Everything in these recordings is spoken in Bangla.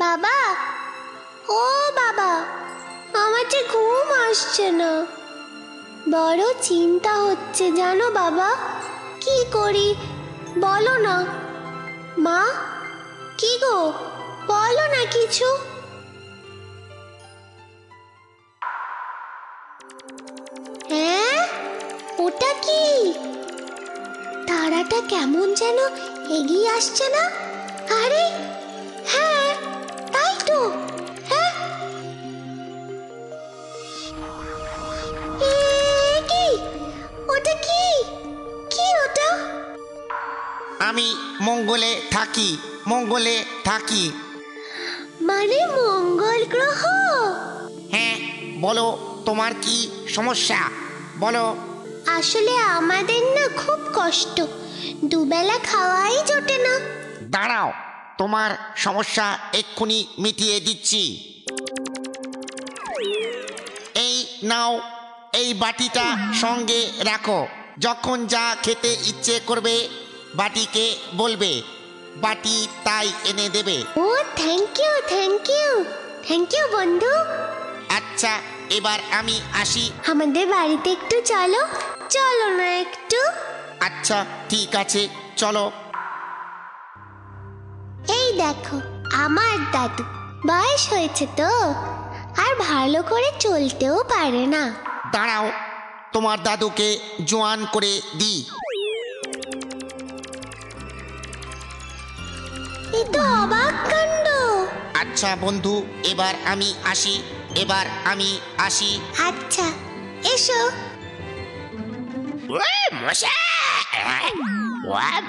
বাবা, ও বাবা, আমার যে ঘুম আসছে না, বড় চিন্তা হচ্ছে জানো বাবা। কি করি বলো না। মা, কি গো, বলো না কিছু। হ্যাঁ, ওটা কি? তারাটা কেমন যেন এগিয়ে আসছে না? আরে হ্যাঁ, তাই তো। হ্যাঁ, কি ওটা? কি কি ওটা? আমি মঙ্গলে থাকি, মঙ্গলে থাকি। মানে মঙ্গল গ্রহ? হ্যাঁ, বলো তোমার কি সমস্যা, বলো। আসলে আমাদের না খুব কষ্ট, দুবেলা খাওয়াই জোটে না। দাঁড়াও, তোমার সমস্যা এক্ষুনি মিটিয়ে দিচ্ছি। এই নাও, এই বাটিটা সঙ্গে রাখো। যখন যা খেতে ইচ্ছে করবে বাটিকে বলবে, বাটি তাই এনে দেবে। ও thank you, thank you, thank you বন্ধু। আচ্ছা, এবার আমি আসি। আমাদের বাড়িতে একটু চলো, চলো না একটু। আচ্ছা ঠিক আছে, চলো। এই দেখো আমার দাদু, বয়স হয়েছে তো, আর ভালো করে চলতেও পারে না। দাঁড়াও, তোমার দাদুকে জোয়ান করে দিই। এ তো অবাক কাণ্ড। আচ্ছা বন্ধু, এবার আমি আসি, এবার আমি আসি। আচ্ছা, এসো।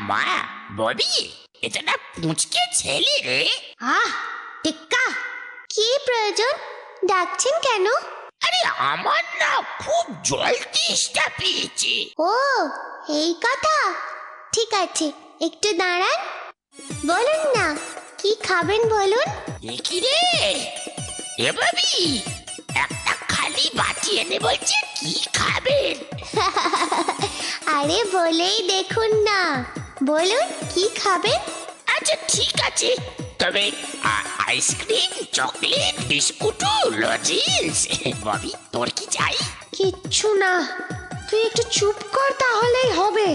মা ববি, এটা না পুঁচকে ছেলে রে। আহ টিক্কা, কি প্রয়োজন? ডাকছেন কেন? আরে আমার না খুব জল তেষ্টা পেয়েছে। ও এই কথা, ঠিক আছে, একটু দাঁড়ান। বলুন না, কি খাবেন বলুন। কি রে এ ববি, একটা খালি বাটি এনে বলছে কি খাবেন। আরে বলেই দেখুন না, বলুন কি খাবেন। আচ্ছা ঠিক আছে, তবে ice cream, chocolate, biscuit, lozenges. Bobby তোর কি চাই? কিচ্ছু না, তুই একটু চুপ কর তাহলেই হবে।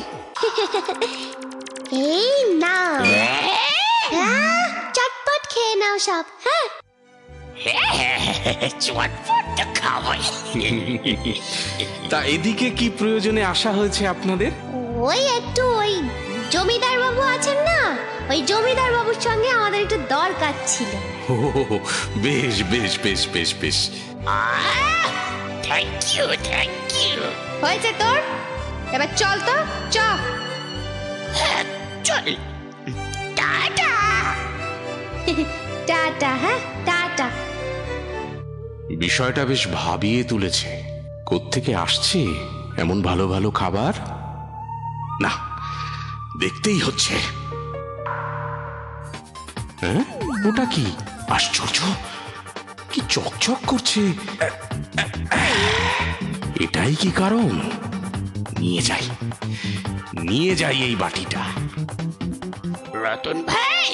এই না, চটপট খেয়ে নাও সব। হ্যাঁ, চটপট খাওয়াই। তা এদিকে কি প্রয়োজনে আসা হয়েছে আপনাদের? ওই একটু ওই জমিদার বাবু আছেন না, ওই জমিদার বাবুর সঙ্গে আমাদের একটু দরকার ছিল। ও বেশ বেশ বেশ বেশ বেশ। Thank you, thank you. হয়েছে তোর, এবার চল তো, চ। হ্যাঁ চল, টাটা। টাটা। হ্যাঁ টাটা। বিষয়টা বেশ ভাবিয়ে তুলেছে। কোত্থেকে আসছে এমন ভালো ভালো খাবার? না, দেখতেই হচ্ছে। হ্যাঁ, ওটা কি আশ্চর্য, কি চকচক করছে। এটাই কি কারণ? নিয়ে যাই, নিয়ে যাই এই বাটিটা। রতন ভাই,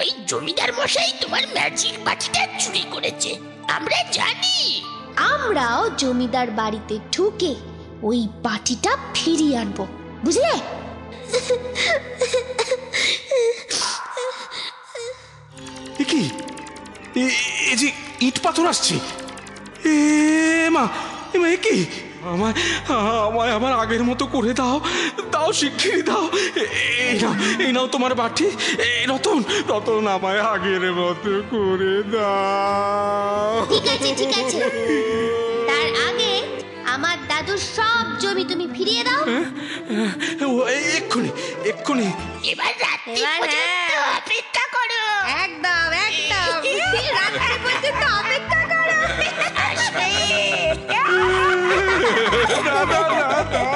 ওই জমিদার মশাই তোমার ম্যাজিক বাটিটা চুরি করেছে, আমরা জানি। আমরাও জমিদার বাড়িতে ঢুকে ওই বাটিটা ফিরিয়ে আনবো, বুঝলে? কি এ যে ইট পাথর আসছে। এ মা, কি আমায় আমায় আমার আগের মতো করে দাও, দাও শিগগিরই দাও। এই নাও তোমার বাটি। রতন, রতন, আমায় আগের মতো করে দাও। ঠিক আছে, ঠিক আছে, তার আগে আমার দাদুর সব জমি তুমি ফিরিয়ে দাও। এক্ষুনি, এক্ষুনি। এবার রাত্রি পর্যন্ত অপেক্ষা করো। একদম একদম, রাত্রি পর্যন্ত অপেক্ষা করো। না, না, না, না।